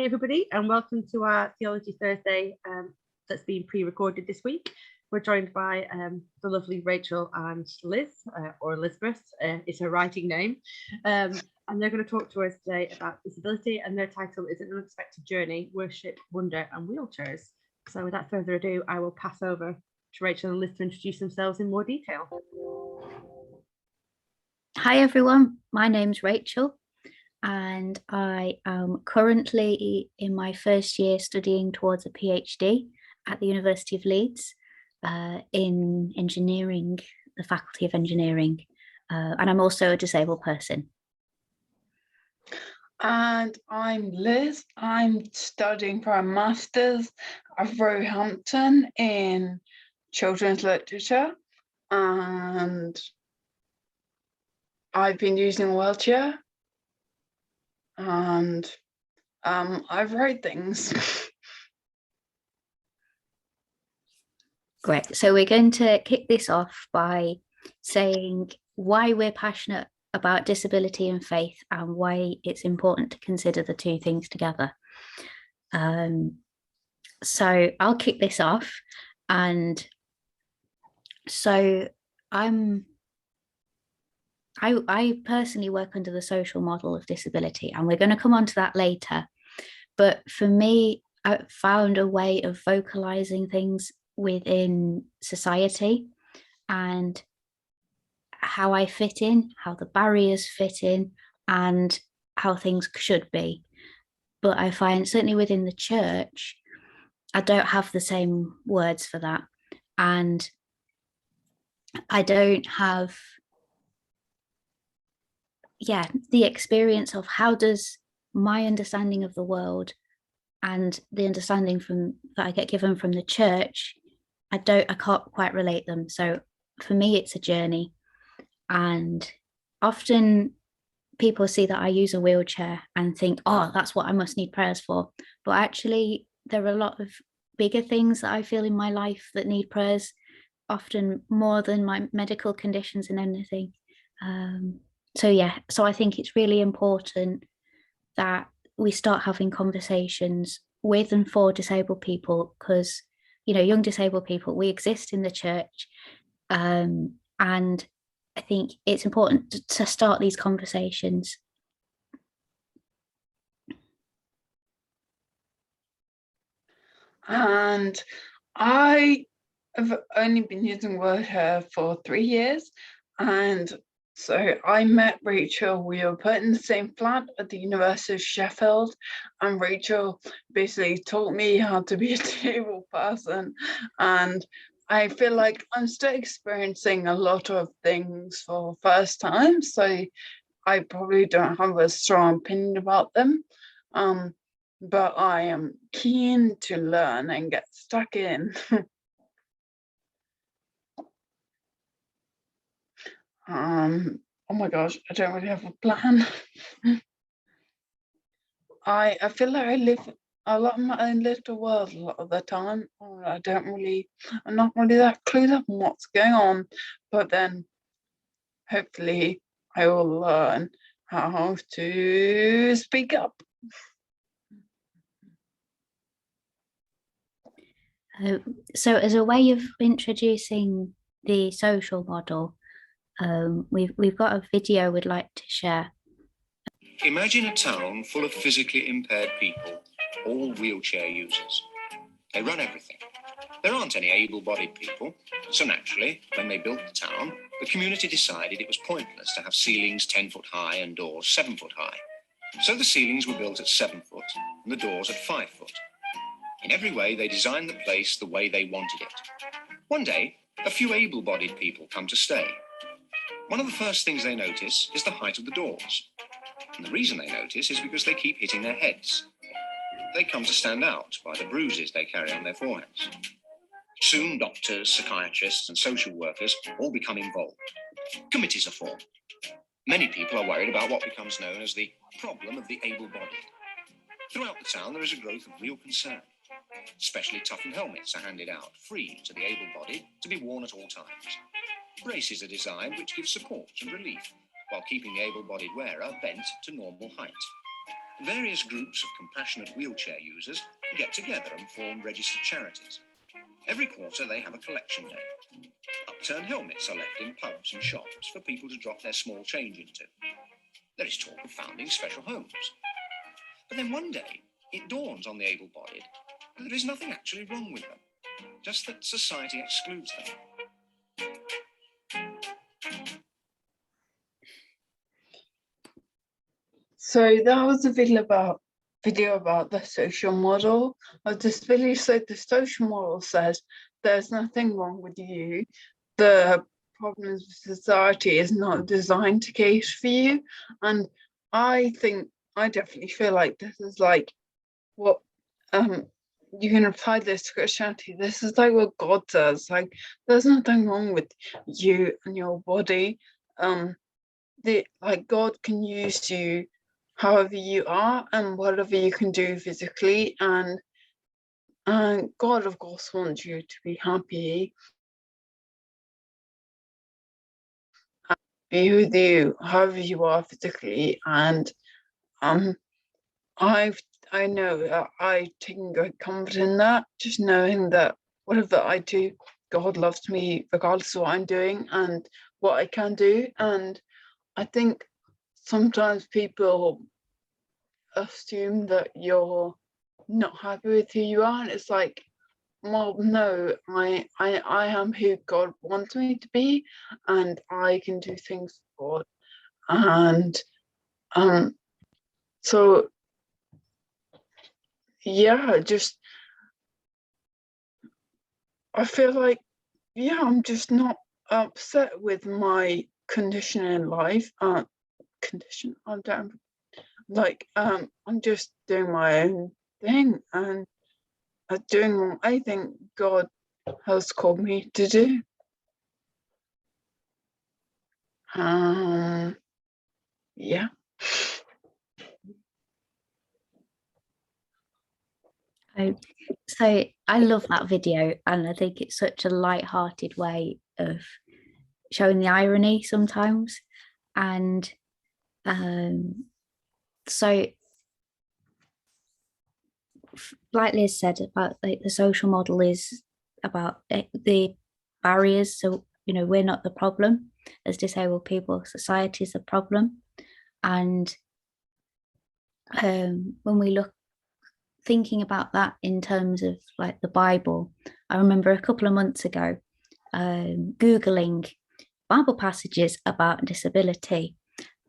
Hi everybody, and welcome to our Theology Thursday that's been pre-recorded this week. We're joined by the lovely Rachel and Liz, or Elizabeth is her writing name, and they're going to talk to us today about disability, and their title is An Unexpected Journey, Worship, Wonder and Wheelchairs. So without further ado, I will pass over to Rachel and Liz to introduce themselves in more detail. Hi everyone, my name's Rachel. And I am currently in my first year studying towards a PhD at the University of Leeds in engineering, the Faculty of Engineering, and I'm also a disabled person. And I'm Liz. I'm studying for a Master's at Roehampton in Children's Literature, and I've been using a wheelchair. And I write things. Great. So we're going to kick this off by saying why we're passionate about disability and faith and why it's important to consider the two things together. So I'll kick this off. And so I personally work under the social model of disability, and we're going to come on to that later. But for me, I found a way of vocalizing things within society and how I fit in, how the barriers fit in, and how things should be. But I find certainly within the church, I don't have the same words for that. And I don't have the experience of how does my understanding of the world and the understanding that I get given from the church, I can't quite relate them. So for me, it's a journey. And often people see that I use a wheelchair and think, oh, that's what I must need prayers for. But actually, there are a lot of bigger things that I feel in my life that need prayers, often more than my medical conditions and anything. So I think it's really important that we start having conversations with and for disabled people, because, you know, young disabled people, we exist in the church. And I think it's important to start these conversations. And I have only been using wheelchair for 3 years. And so I met Rachael. We were put in the same flat at the University of Sheffield, and Rachael basically taught me how to be a disabled person. And I feel like I'm still experiencing a lot of things for the first time, so I probably don't have a strong opinion about them. But I am keen to learn and get stuck in. Oh my gosh, I don't really have a plan. I feel like I live a lot in my own little world a lot of the time. I'm not really that clued up on what's going on, but then hopefully I will learn how to speak up. So as a way of introducing the social model, we've got a video we'd like to share. Imagine a town full of physically impaired people, all wheelchair users. They run everything. There aren't any able-bodied people, so naturally, when they built the town, the community decided it was pointless to have ceilings 10 foot high and doors 7 foot high. So the ceilings were built at 7 foot and the doors at 5 foot. In every way, they designed the place the way they wanted it. One day, a few able-bodied people come to stay. One of the first things they notice is the height of the doors. And the reason they notice is because they keep hitting their heads. They come to stand out by the bruises they carry on their foreheads. Soon, doctors, psychiatrists, and social workers all become involved. Committees are formed. Many people are worried about what becomes known as the problem of the able-bodied. Throughout the town, there is a growth of real concern. Specially toughened helmets are handed out, free to the able-bodied, to be worn at all times. Braces are designed which give support and relief, while keeping the able-bodied wearer bent to normal height. Various groups of compassionate wheelchair users get together and form registered charities. Every quarter they have a collection day. Upturned helmets are left in pubs and shops for people to drop their small change into. There is talk of founding special homes. But then one day, it dawns on the able-bodied that there is nothing actually wrong with them, just that society excludes them. So that was a video about the social model of disability. So the social model says there's nothing wrong with you. The problems with society is not designed to cater for you. And I definitely feel like this is like what you can apply this to Christianity. This is like what God says. Like there's nothing wrong with you and your body. Like God can use you however you are and whatever you can do physically, and God of course wants you to be happy, be with you however you are physically. And I know that I take great comfort in that, just knowing that whatever I do, God loves me regardless of what I'm doing and what I can do. And I think sometimes people assume that you're not happy with who you are, and it's like, well, no, I am who God wants me to be, and I can do things for God. And so yeah, just I feel like, yeah, I'm just not upset with my condition in life. Condition, I'm down. Like, I'm just doing my own thing and doing what I think God has called me to do. Yeah. So I love that video, and I think it's such a light-hearted way of showing the irony sometimes. And so like Liz said about like the social model is about the barriers. So, you know, we're not the problem as disabled people, society is the problem. And when we look thinking about that in terms of like the Bible, I remember a couple of months ago Googling Bible passages about disability,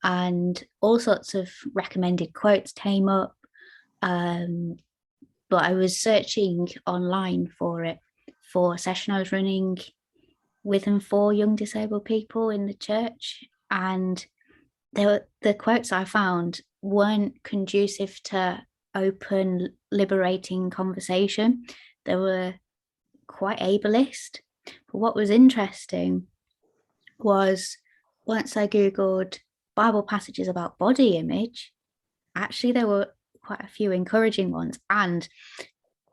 and all sorts of recommended quotes came up. But I was searching online for it for a session I was running with and for young disabled people in the church. And the quotes I found weren't conducive to open, liberating conversation. They were quite ableist. But what was interesting was once I Googled Bible passages about body image, actually there were quite a few encouraging ones. And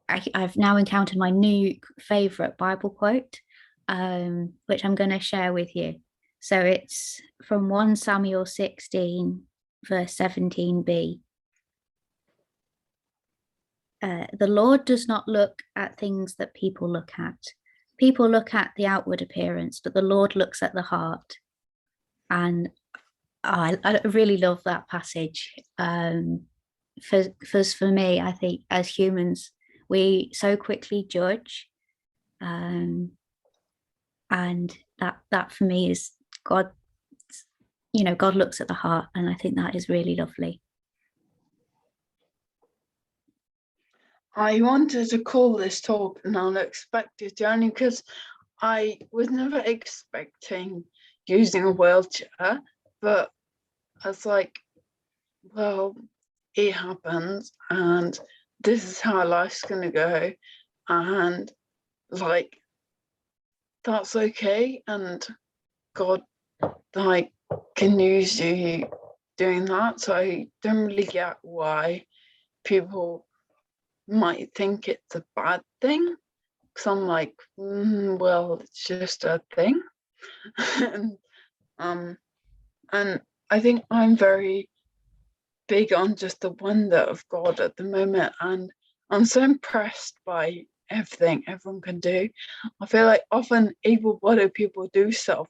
I've now encountered my new favorite Bible quote, which I'm going to share with you. So it's from 1 Samuel 16, verse 17b. The Lord does not look at things that people look at. People look at the outward appearance, but the Lord looks at the heart. And I really love that passage. For me, I think as humans, we so quickly judge, and that for me is God. You know, God looks at the heart, and I think that is really lovely. I wanted to call this talk an unexpected journey because I was never expecting using a wheelchair, but I was like, well, it happens, and this is how life's gonna go, and like that's okay, and God like can use you doing that. So I don't really get why people might think it's a bad thing, because I'm like, well, it's just a thing. and I think I'm very big on just the wonder of God at the moment, and I'm so impressed by everything everyone can do. I feel like often able-bodied people do stuff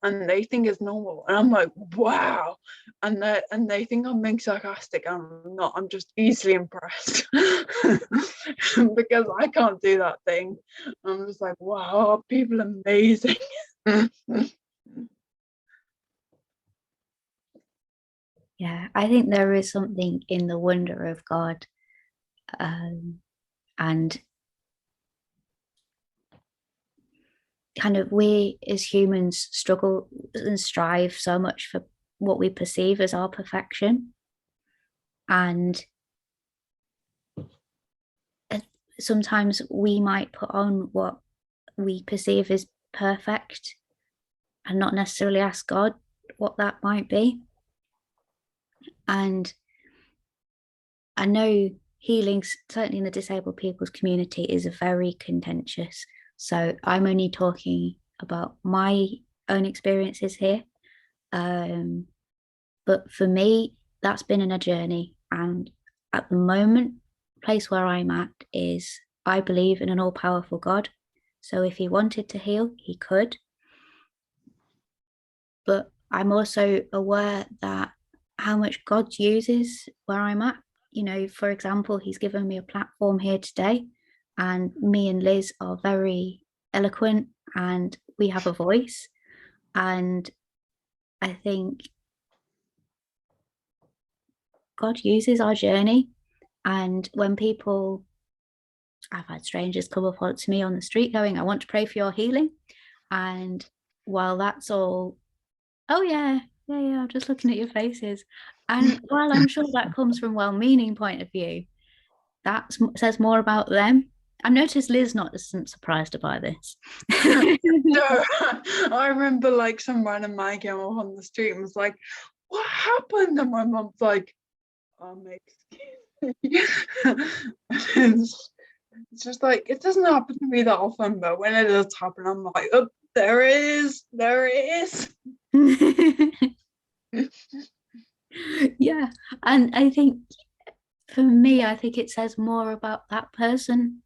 and they think it's normal, and I'm like, wow, and they think I'm being sarcastic. I'm not. I'm just easily impressed because I can't do that thing. I'm just like, wow, people are amazing. Yeah, I think there is something in the wonder of God, and kind of we as humans struggle and strive so much for what we perceive as our perfection, and sometimes we might put on what we perceive as perfect and not necessarily ask God what that might be. And I know healing, certainly in the disabled people's community, is very contentious. So I'm only talking about my own experiences here. But for me, that's been in a journey. And at the moment, the place where I'm at is I believe in an all-powerful God. So if he wanted to heal, he could. But I'm also aware that how much God uses where I'm at. You know, for example, he's given me a platform here today, and me and Liz are very eloquent and we have a voice. And I think God uses our journey. And when people, I've had strangers come up to me on the street going, I want to pray for your healing. And while that's all, oh yeah, I'm just looking at your faces. And while I'm sure that comes from well-meaning point of view, that says more about them. I've noticed Liz not isn't surprised by this. No, I remember like some random man came up on the street and was like, what happened? And my mum's like, excuse me. It's just like, it doesn't happen to me that often, but when it does happen, I'm like, oh, there it is. Yeah, and I think for me, I think it says more about that person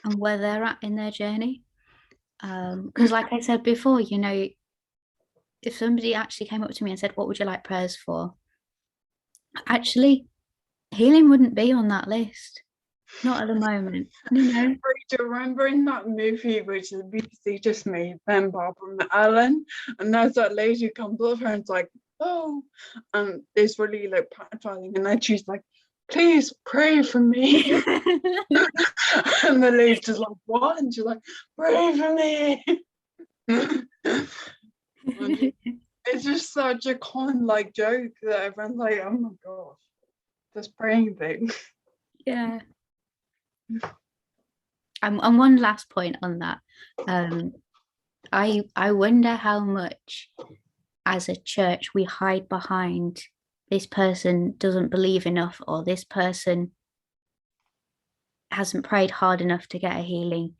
and where they're at in their journey. Because like I said before, you know, if somebody actually came up to me and said, what would you like prayers for? Actually, healing wouldn't be on that list. Not at the moment. No. Do you remember in that movie which the BBC just made, Ben, Barbara and Ellen, and there's that lady who comes over and it's like, oh, and it's really like patronizing, and then she's like, please pray for me. And the lady's just like, what? And she's like, pray for me. It's just such a common like joke that everyone's like, oh my gosh, this praying thing. Yeah. And one last point on that. I wonder how much as a church we hide behind this person doesn't believe enough, or this person hasn't prayed hard enough to get a healing.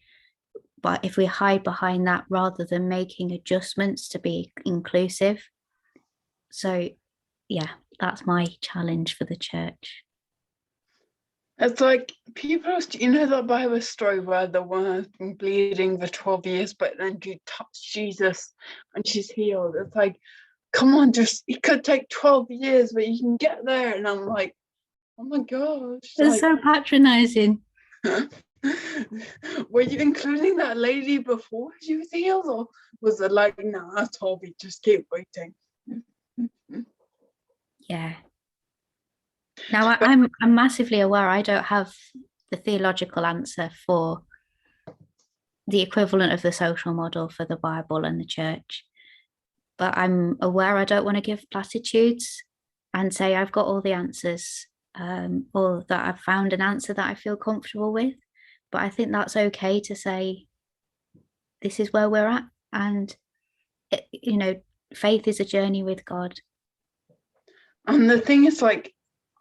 But if we hide behind that rather than making adjustments to be inclusive. So yeah, that's my challenge for the church. It's like people, you know that Bible story where the woman has been bleeding for 12 years, but then she touched Jesus and she's healed. It's like, come on, just it could take 12 years, but you can get there. And I'm like, oh my gosh. It's like, so patronizing. Were you including that lady before she was healed, or was it like, nah, Toby, just keep waiting? Yeah. Now I'm massively aware I don't have the theological answer for the equivalent of the social model for the Bible and the church, but I'm aware I don't want to give platitudes and say I've got all the answers, or that I've found an answer that I feel comfortable with. But I think that's okay to say this is where we're at, and you know, faith is a journey with God. And the thing is, like,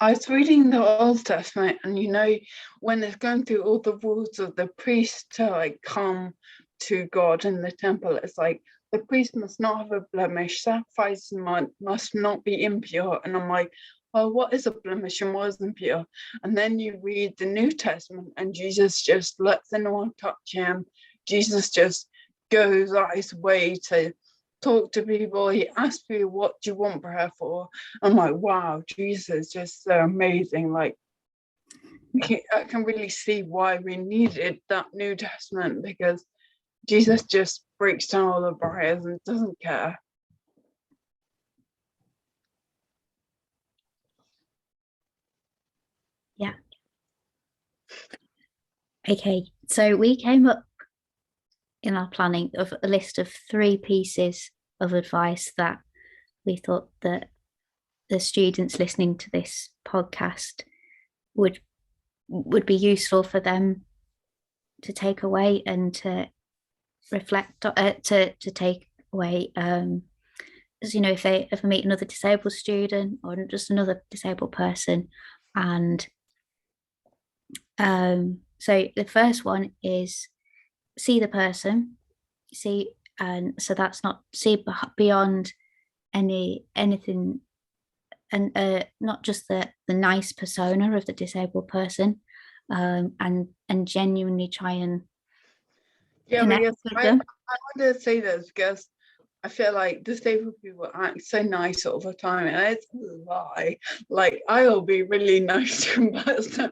I was reading the Old Testament, and you know, when it's going through all the rules of the priest to like come to God in the temple, it's like the priest must not have a blemish, sacrifice must not be impure. And I'm like, well, what is a blemish and what isn't pure? And then you read the New Testament and Jesus just lets anyone touch him. Jesus just goes out his way to talk to people. He asks you, what do you want prayer for? I'm like, wow, Jesus is just so amazing. Like, I can really see why we needed that New Testament, because Jesus just breaks down all the barriers and doesn't care. Yeah. Okay, so we came up in our planning of a list of 3 pieces of advice that we thought that the students listening to this podcast would be useful for them to take away and to reflect to take away, as you know, if they ever meet another disabled student or just another disabled person. And so the first one is see the person, and so that's not see beyond anything, and not just the nice persona of the disabled person, and genuinely try and connect with them. I want to say this because I feel like disabled people act so nice all the time, and it's a lie. Like, I'll be really nice to a person,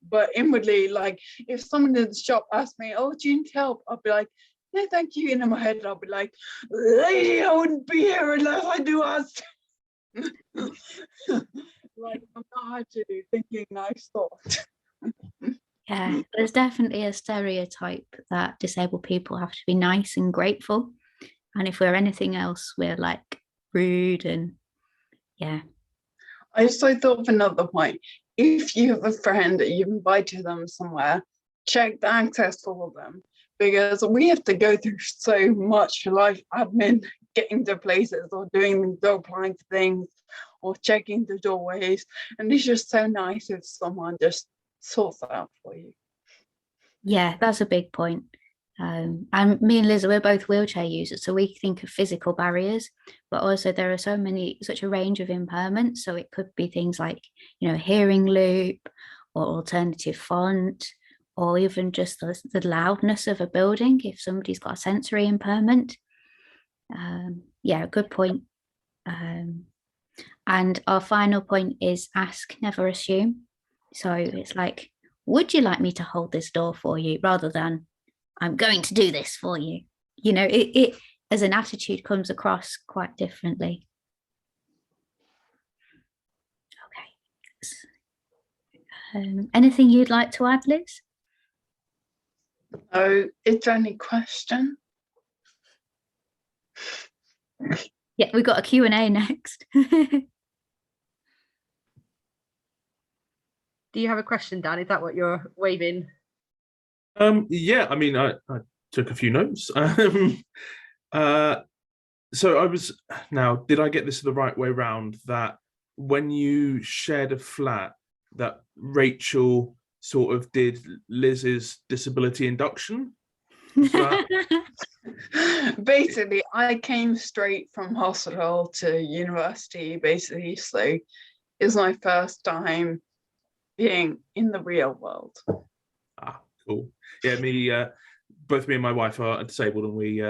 but inwardly, like, if someone in the shop asks me, "Oh, do you need help?" I'll be like, "No, thank you." And in my head, I'll be like, "Lady, I wouldn't be here unless I do ask." Like, I'm not actually thinking nice thoughts. Yeah, there's definitely a stereotype that disabled people have to be nice and grateful. And if we're anything else, we're like rude and yeah. I also thought of another point. If you have a friend that you've invited them somewhere, check the access for them, because we have to go through so much life admin, getting to places or doing the applying for things or checking the doorways. And it's just so nice if someone just sorts that out for you. Yeah, that's a big point. And me and Liz, we're both wheelchair users, so we think of physical barriers, but also there are such a range of impairments. So it could be things like, you know, hearing loop or alternative font, or even just the loudness of a building if somebody's got a sensory impairment. Yeah, good point. And our final point is ask, never assume. So it's like, would you like me to hold this door for you, rather than I'm going to do this for you. You know, it as an attitude comes across quite differently. Okay. Anything you'd like to add, Liz? Oh, is there any question? Yeah, we've got a Q&A next. Do you have a question, Dan? Is that what you're waving? Yeah, I mean, I took a few notes. So I was, now, did I get this the right way round, that when you shared a flat, that Rachel sort of did Liz's disability induction? Basically, I came straight from hospital to university, basically, so it's my first time being in the real world. Ah, cool. Yeah, both me and my wife are disabled, and we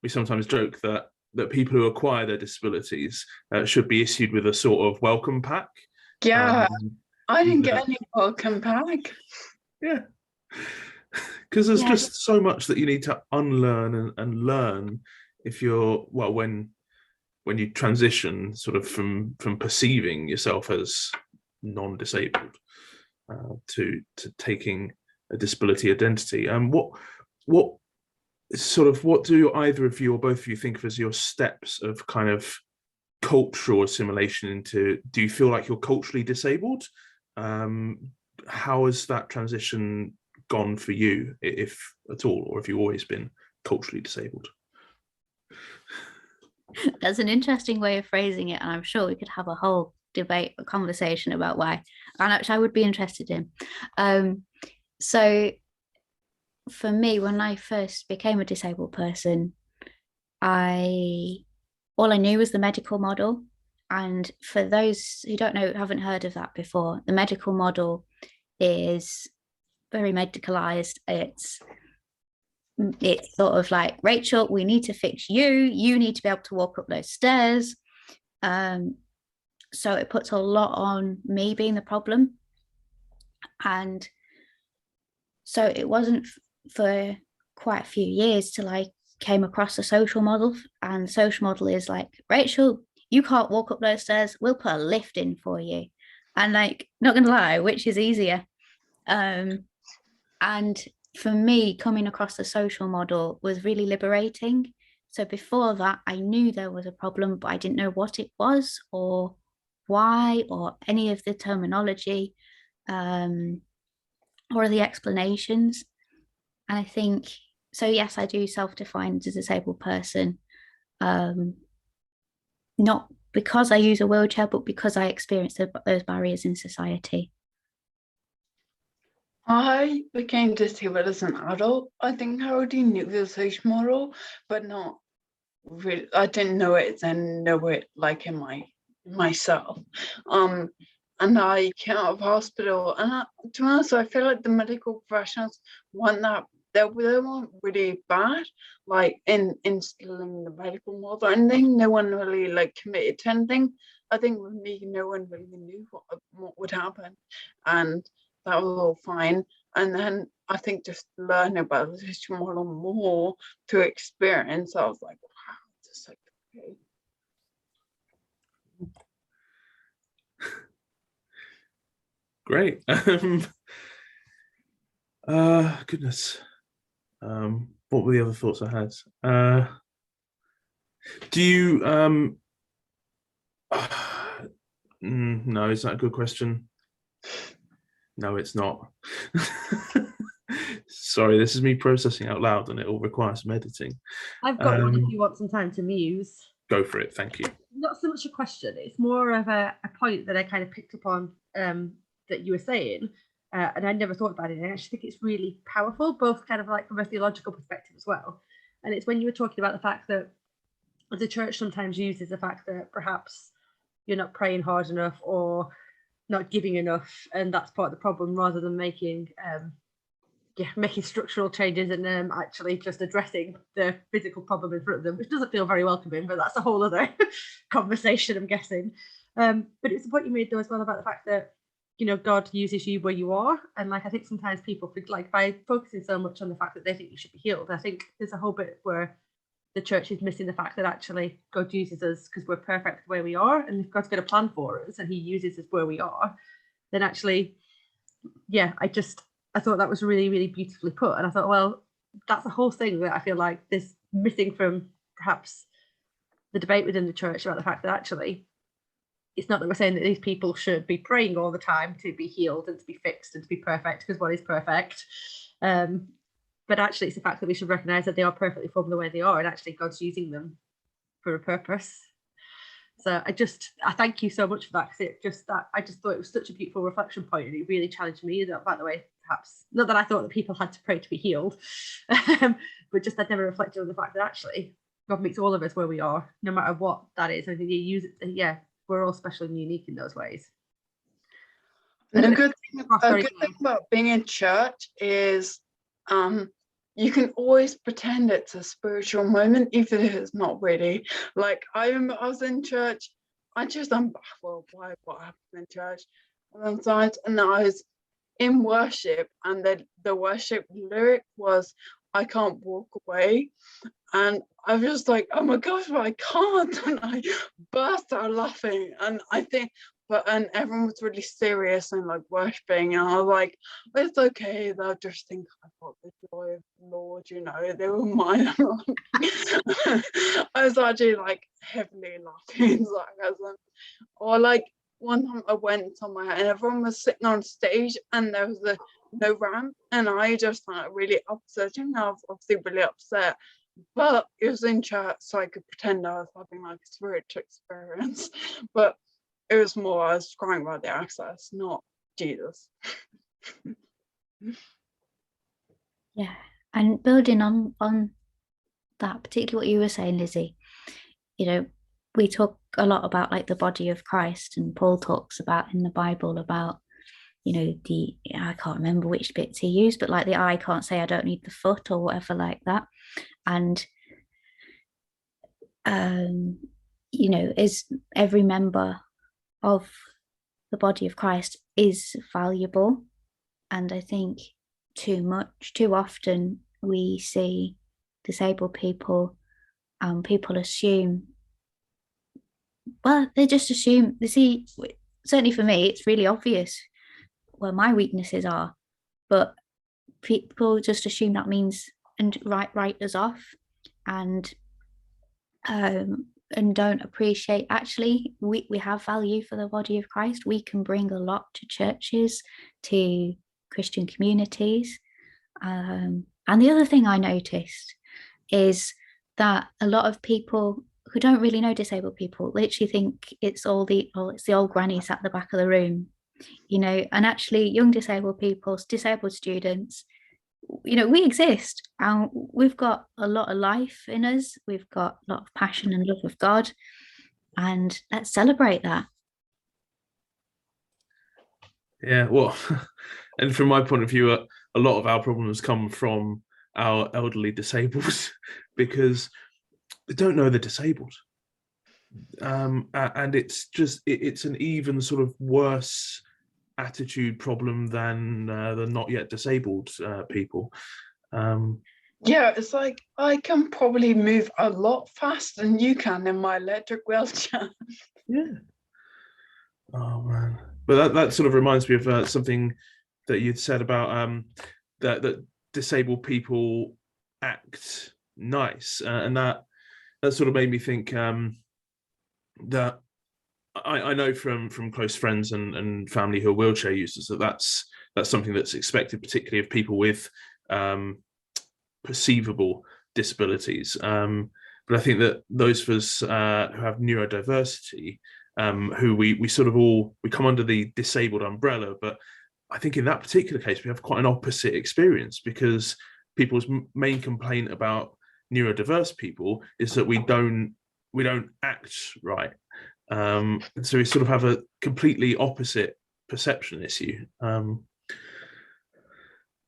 sometimes joke that people who acquire their disabilities should be issued with a sort of welcome pack. Yeah, I didn't get any welcome pack. Yeah, because there's just so much that you need to unlearn and learn if you're, well, when you transition sort of from perceiving yourself as non-disabled to taking a disability identity. And what do either of you or both of you think of as your steps of kind of cultural assimilation into, do you feel like you're culturally disabled? How has that transition gone for you, if at all, or have you always been culturally disabled? That's an interesting way of phrasing it, and I'm sure we could have a whole debate, a conversation about why, and actually I would be interested in. So for me, when I first became a disabled person, all I knew was the medical model, And for those who don't know, haven't heard of that before, the medical model is very medicalized. It's sort of like, Rachel, we need to fix you. You need to be able to walk up those stairs. So it puts a lot on me being the problem. And so it wasn't for quite a few years till I came across a social model. And the social model is like, Rachel, you can't walk up those stairs. We'll put a lift in for you. And like, not gonna lie, which is easier. And for me, coming across the social model was really liberating. So before that, I knew there was a problem, but I didn't know what it was or why or any of the terminology or the explanations. And I think, so yes, I do self-define as a disabled person, not because I use a wheelchair, but because I experienced those barriers in society. I became disabled as an adult. I think I already knew the social model, but not really. I didn't know it and know it like in myself. And I came out of hospital, and to be honest, I feel like the medical professionals want that. They weren't really bad, like in instilling the medical model or anything. No one really like committed to anything. I think with me, no one really knew what would happen, and that was all fine. And then I think just learning about the social model more to experience, I was like, wow, this is like okay. Great. Goodness. What were the other thoughts I had? Do you no, is that a good question? No, it's not. Sorry, this is me processing out loud, and it all requires some editing. I've got one if you want some time to muse. Go for it, thank you. Not so much a question, it's more of a point that I kind of picked up on that you were saying, and I never thought about it. I actually think it's really powerful, both kind of like from a theological perspective as well. And it's when you were talking about the fact that the church sometimes uses the fact that perhaps you're not praying hard enough or not giving enough, and that's part of the problem, rather than making structural changes and actually just addressing the physical problem in front of them, which doesn't feel very welcoming, but that's a whole other conversation, I'm guessing. But it's the point you made though as well about the fact that, you know, God uses you where you are. And like, I think sometimes people think, like, by focusing so much on the fact that they think you should be healed, I think there's a whole bit where the church is missing the fact that actually God uses us because we're perfect where we are. And if God's got a plan for us and he uses us where we are, then actually, yeah, I thought that was really, really beautifully put. And I thought, well, that's a whole thing that I feel like there's missing from perhaps the debate within the church about the fact that actually it's not that we're saying that these people should be praying all the time to be healed and to be fixed and to be perfect, because what is perfect? But actually it's the fact that we should recognize that they are perfectly formed the way they are, and actually God's using them for a purpose. So I thank you so much for that, because I just thought it was such a beautiful reflection point, and it really challenged me that, by the way, perhaps not that I thought that people had to pray to be healed, but just I'd never reflected on the fact that actually God makes all of us where we are, no matter what that is. I think you use it, yeah, we're all special and unique in those ways. And a good thing about being in church is you can always pretend it's a spiritual moment, even if it's not really. Like, I remember I was in church, I just baffled by what happened in church. And I was in worship, and the worship lyric was, I can't walk away. And I was just like, oh my gosh, but I can't. And I burst out laughing. And I think, and everyone was really serious and like worshipping, and I was like, it's okay, they'll just think I've got the joy of the Lord, you know, they were mine. I was actually like heavily laughing, or like one time I went somewhere and everyone was sitting on stage and there was no ramp, and I just found it really upsetting. I was obviously really upset, but it was in church, so I could pretend I was having like a spiritual experience. But it was more, I was crying about the access, not Jesus. Yeah, and building on that, particularly what you were saying, Lizzie, you know, we talk a lot about like the body of Christ, and Paul talks about in the Bible about, you know, I can't remember which bits he used, but like the eye can't say I don't need the foot or whatever like that. And you know, is every member of the body of Christ is valuable. And I think too often we see disabled people and people assume, well, they just assume, they see, certainly for me, it's really obvious where my weaknesses are, but people just assume that means and write us off, and don't appreciate actually we have value for the body of Christ. We can bring a lot to churches, to Christian communities. And the other thing I noticed is that a lot of people who don't really know disabled people literally think it's the old grannies at the back of the room, you know, and actually young disabled people, disabled students, you know, we exist and we've got a lot of life in us. We've got a lot of passion and love of God, and let's celebrate that. Yeah, well, and from my point of view, a lot of our problems come from our elderly disabled because they don't know they're disabled. And it's just, it's an even sort of worse attitude problem than the not yet disabled people. Yeah, it's like I can probably move a lot faster than you can in my electric wheelchair. Yeah. Oh man, but that sort of reminds me of something that you'd said about that disabled people act nice, and that sort of made me think that I know from close friends and family who are wheelchair users that's something that's expected, particularly of people with perceivable disabilities. But I think that those of us who have neurodiversity, who we sort of we come under the disabled umbrella, but I think in that particular case we have quite an opposite experience, because people's main complaint about neurodiverse people is that we don't act right. So we sort of have a completely opposite perception issue.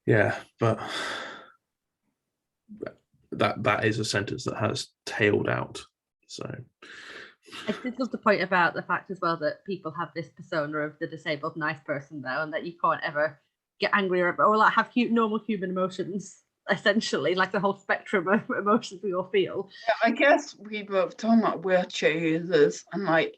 Yeah, but that is a sentence that has tailed out. So I did love the point about the fact as well that people have this persona of the disabled nice person though, and that you can't ever get angry or like have normal human emotions, essentially, like the whole spectrum of emotions we all feel. Yeah, I guess we were talking about wheelchair users and like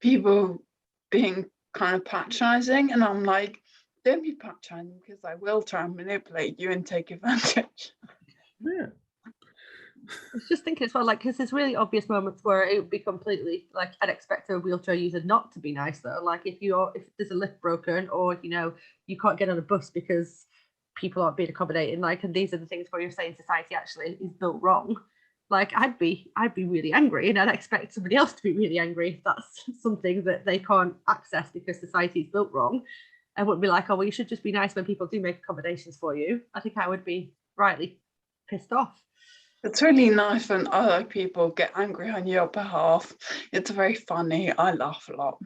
people being kind of patronizing, and I'm like, don't be patronizing, because I will try and manipulate you and take advantage. yeah. I was just thinking as well, like, because there's really obvious moments where it would be completely like I'd expect a wheelchair user not to be nice though. Like if there's a lift broken, or you know you can't get on a bus because people aren't being accommodating, like, and these are the things where you're saying society actually is built wrong. Like I'd be really angry, and I'd expect somebody else to be really angry if that's something that they can't access because society is built wrong. I wouldn't be like, oh well, you should just be nice when people do make accommodations for you. I think I would be rightly pissed off. It's really nice when other people get angry on your behalf. It's very funny. I laugh a lot.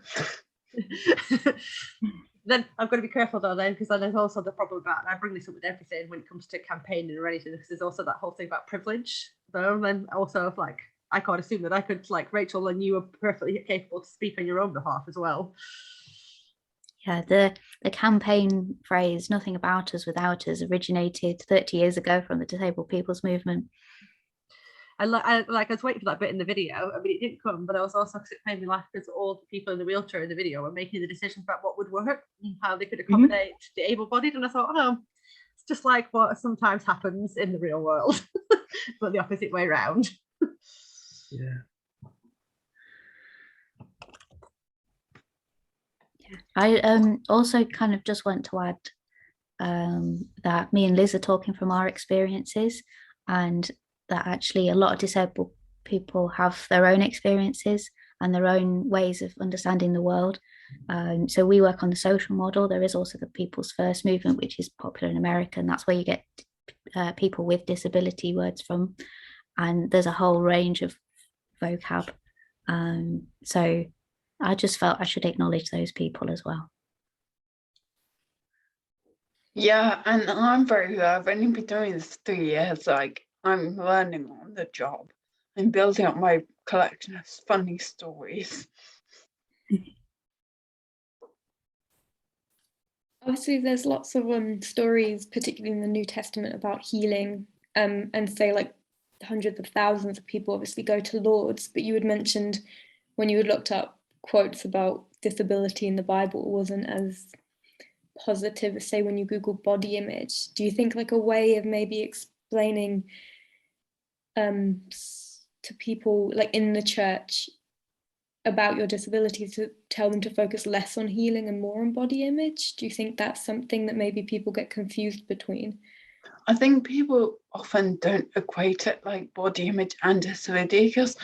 Then I've got to be careful though, then, because then there's also the problem about, and I bring this up with everything when it comes to campaigning or anything, because there's also that whole thing about privilege though. And then also like I can't assume that I could, like Rachel, and you are perfectly capable to speak on your own behalf as well. Yeah, the campaign phrase "nothing about us without us" originated 30 years ago from the disabled people's movement. I was waiting for that bit in the video. I mean, it didn't come, but I was also, because it made me laugh because all the people in the wheelchair in the video were making the decisions about what would work and how they could accommodate the able-bodied. And I thought, oh, it's just like what sometimes happens in the real world, but the opposite way around. Yeah. I also kind of just want to add that me and Liz are talking from our experiences, and that actually a lot of disabled people have their own experiences and their own ways of understanding the world. So we work on the social model. There is also the People's First movement, which is popular in America, and that's where you get people with disability words from. And there's a whole range of vocab So I just felt I should acknowledge those people as well. Yeah, and I've only been doing this 3 years. Like, I'm learning on the job and building up my collection of funny stories. Obviously, there's lots of stories, particularly in the New Testament, about healing, and say like hundreds of thousands of people obviously go to Lourdes. But you had mentioned when you had looked up quotes about disability in the Bible, it wasn't as positive as say when you Google body image. Do you think like a way of maybe explaining to people like in the church about your disability to tell them to focus less on healing and more on body image? Do you think that's something that maybe people get confused between? I think people often don't equate it like body image and disability, because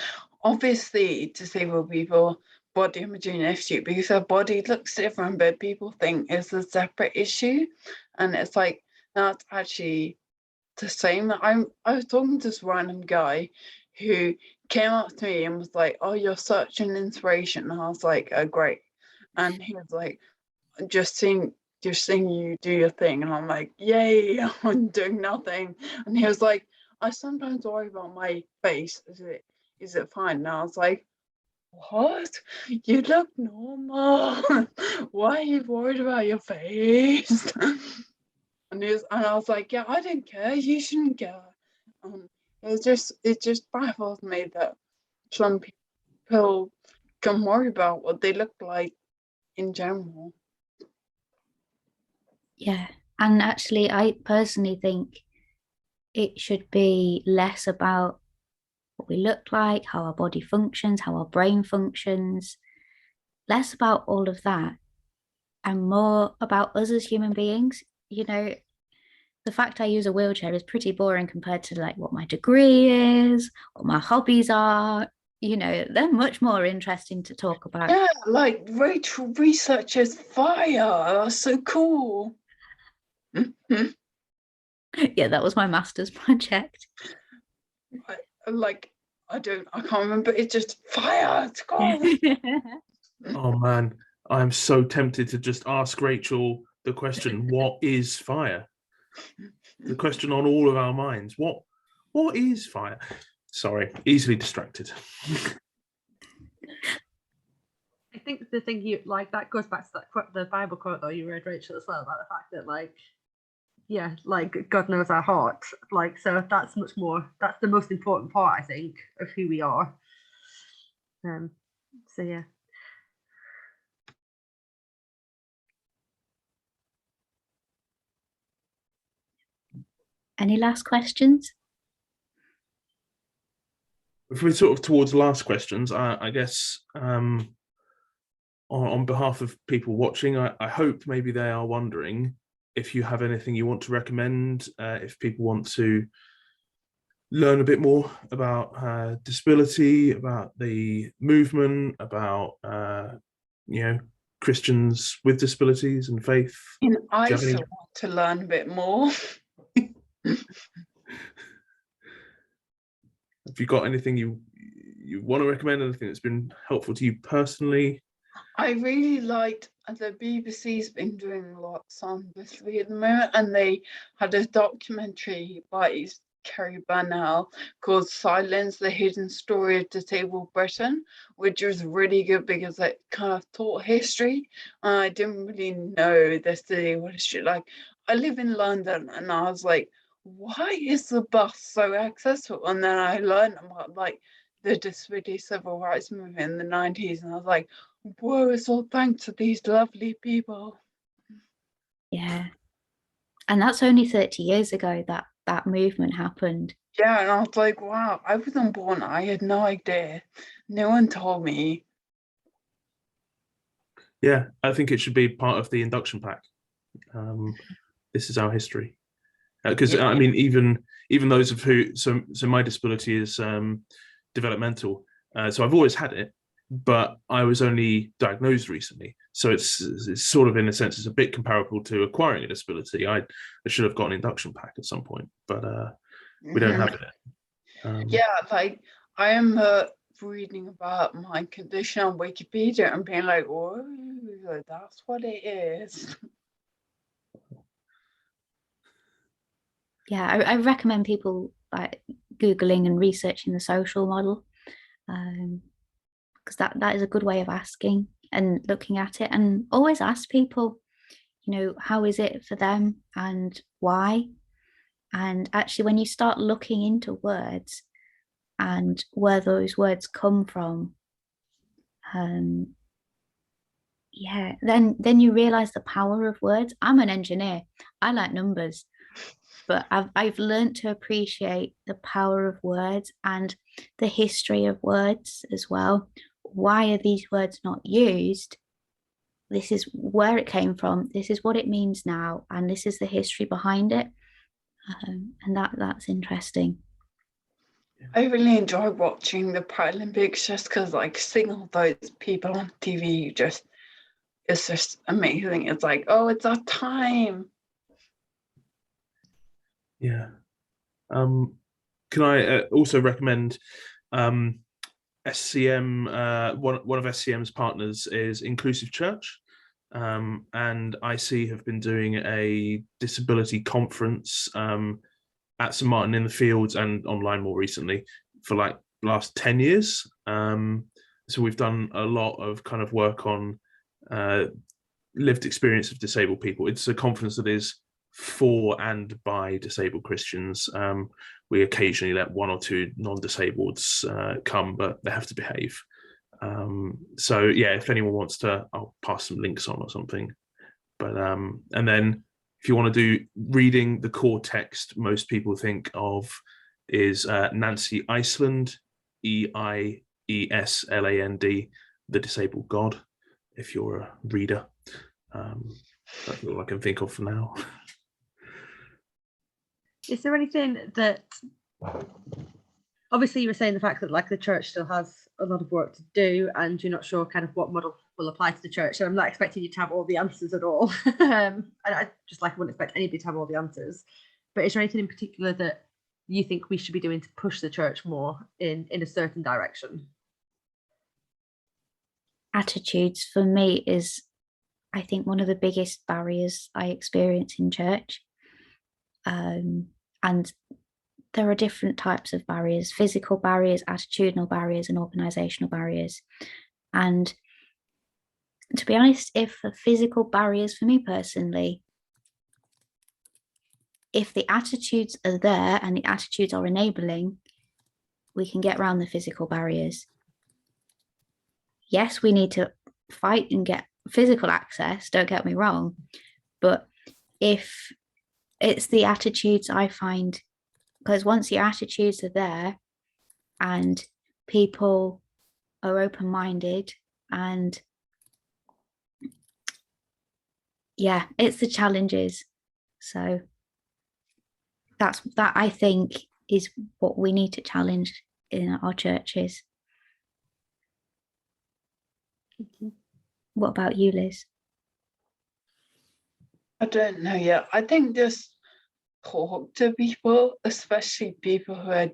obviously disabled people, body image is an issue because their body looks different, but people think it's a separate issue. And it's like, that's actually the same. I was talking to this random guy who came up to me and was like, "Oh, you're such an inspiration." And I was like, "Oh, great." And he was like, just seeing you do your thing. And I'm like, "Yay, I'm doing nothing." And he was like, "I sometimes worry about my face. Is it fine?" And I was like, "What? You look normal. Why are you worried about your face?" And I was like, "Yeah, I don't care. You shouldn't care." It just baffles me that some people can worry about what they look like in general. Yeah. And actually, I personally think it should be less about what we look like, how our body functions, how our brain functions, less about all of that, and more about us as human beings. You know, the fact I use a wheelchair is pretty boring compared to like what my degree is, what my hobbies are. You know, they're much more interesting to talk about. Yeah, like Rachael researches fire. That's so cool. Yeah, that was my master's project. I can't remember. It's just fire. It's cool. Oh man, I'm so tempted to just ask Rachael the question, what is fire? The question on all of our minds. What is fire? Sorry, easily distracted. I think the thing you like that goes back to that quote, the Bible quote though you read, Rachael, as well, about the fact that like, yeah, like God knows our heart. Like, so that's much more, that's the most important part, I think, of who we are. So yeah. Any last questions? If we're sort of towards last questions, I guess on behalf of people watching, I hope maybe they are wondering if you have anything you want to recommend, if people want to learn a bit more about disability, about the movement, about Christians with disabilities and faith. And I still want to learn a bit more. Have you got anything you want to recommend? Anything that's been helpful to you personally? I really liked the BBC's been doing lots on this at the moment, and they had a documentary by Kerry Burnell called "Silence: The Hidden Story of Disabled Britain," which was really good because it kind of taught history. I didn't really know this disabled history. Like, I live in London, and I was like, why is the bus so accessible? And then I learned about like the disability civil rights movement in the 90s, and I was like, whoa, it's all thanks to these lovely people. Yeah. And that's only 30 years ago that movement happened. Yeah, and I was like, wow, I wasn't born. I had no idea. No one told me. Yeah, I think it should be part of the induction pack. This is our history. Because I mean, even those of who, so my disability is developmental. So I've always had it, but I was only diagnosed recently. So it's sort of, in a sense, it's a bit comparable to acquiring a disability. I should have got an induction pack at some point, but we don't have it. Yeah, like I am reading about my condition on Wikipedia and being like, oh, that's what it is. Yeah, I recommend people like Googling and researching the social model, because that is a good way of asking and looking at it. And always ask people, how is it for them and why? And actually, when you start looking into words and where those words come from, then you realize the power of words. I'm an engineer. I like numbers, but I've learned to appreciate the power of words and the history of words as well. Why are these words not used? This is where it came from. This is what it means now, and this is the history behind it. And that's interesting. I really enjoy watching the Paralympics just because, like, seeing all those people on TV, it's just amazing. It's like, oh, it's our time. Yeah. Can I also recommend SCM? One of SCM's partners is Inclusive Church, and IC have been doing a disability conference at St Martin in the Fields and online more recently for like last 10 years. So we've done a lot of kind of work on lived experience of disabled people. It's a conference that is for and by disabled Christians. We occasionally let one or two non-disableds come, but they have to behave. So yeah, if anyone wants to, I'll pass some links on or something. But and then if you want to do reading, the core text most people think of is Nancy Iceland, Eiesland, The Disabled God, if you're a reader. That's all I can think of for now. Is there anything that, obviously you were saying the fact that like the church still has a lot of work to do and you're not sure kind of what model will apply to the church, and I'm not expecting you to have all the answers at all. And I just like wouldn't expect anybody to have all the answers, but is there anything in particular that you think we should be doing to push the church more in a certain direction? Attitudes for me is, I think, one of the biggest barriers I experience in church. And there are different types of barriers: physical barriers, attitudinal barriers, and organizational barriers. And to be honest, if the physical barriers, for me personally, if the attitudes are there and the attitudes are enabling, we can get around the physical barriers. Yes, we need to fight and get physical access, don't get me wrong, but if it's the attitudes, I find, because once the attitudes are there and people are open-minded, and yeah, it's the challenges. So that I think is what we need to challenge in our churches. What about you, Liz? I don't know yet. I think just talk to people, especially people who are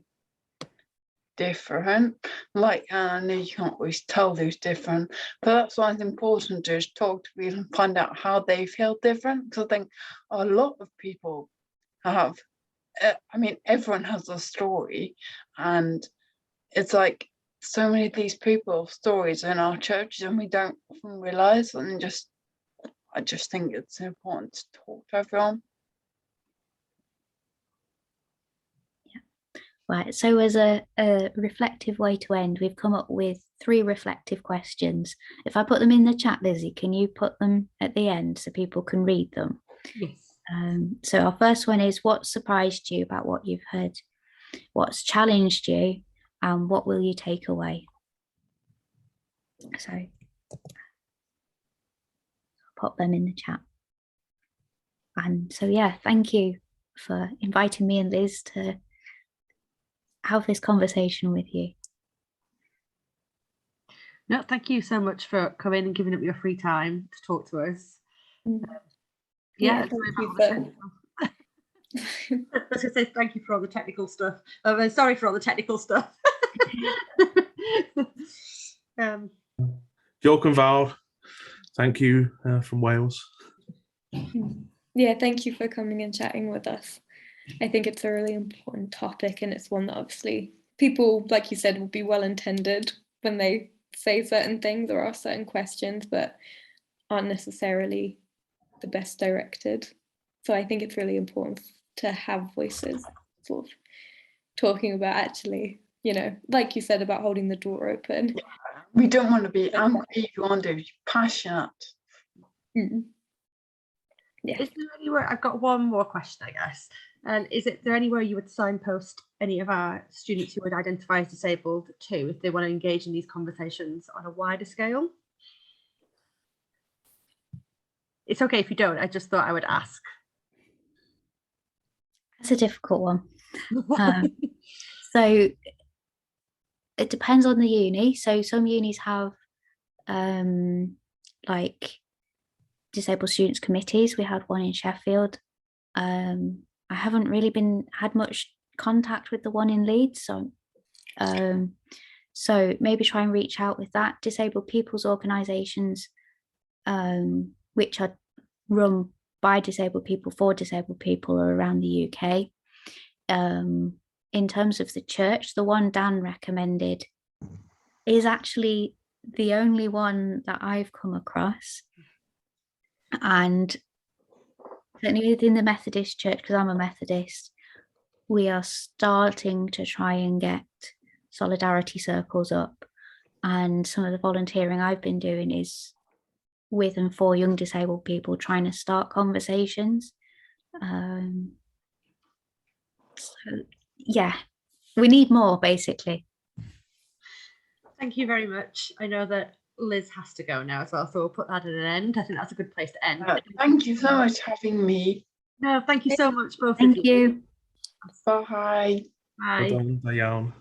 different. Like, I know you can't always tell who's different, but that's why it's important to just talk to people and find out how they feel different. Because I think a lot of people have, everyone has a story, and it's like so many of these people's stories in our churches, and we don't often realize. And I just think it's important to talk to everyone. Right, so as a reflective way to end, we've come up with 3 reflective questions. If I put them in the chat, Lizzie, can you put them at the end so people can read them? Yes. So our first one is, what surprised you about what you've heard? What's challenged you? And what will you take away? So I'll pop them in the chat. And so, yeah, thank you for inviting me and Liz to have this conversation with you. No, thank you so much for coming and giving up your free time to talk to us. Yeah, thank you for... I was going to say thank you for all the technical stuff. Sorry for all the technical stuff. York and Val, thank you from Wales. Yeah, thank you for coming and chatting with us. I think it's a really important topic, and it's one that obviously people, like you said, will be well intended when they say certain things or ask certain questions, but aren't necessarily the best directed. So I think it's really important to have voices sort of talking about, actually, you know, like you said, about holding the door open. We don't want to be angry, we want to be passionate. Yeah. Is there anywhere, I've got one more question, I guess. And is there anywhere you would signpost any of our students who would identify as disabled to, if they want to engage in these conversations on a wider scale? It's okay if you don't, I just thought I would ask. That's a difficult one. So it depends on the uni. So some unis have like disabled students committees. We had one in Sheffield. I haven't really had much contact with the one in Leeds, so maybe try and reach out with that. Disabled people's organisations, which are run by disabled people for disabled people, are around the UK. In terms of the church, the one Dan recommended is actually the only one that I've come across, and certainly within the Methodist church, because I'm a Methodist, we are starting to try and get solidarity circles up, and some of the volunteering I've been doing is with and for young disabled people, trying to start conversations. So yeah, we need more, basically. Thank you very much. I know that Liz has to go now as well, so we'll put that at an end. I think that's a good place to end. Thank you so much for having me. No, thank you so much, both of Thank you. Bye. Bye. Well done, Diane.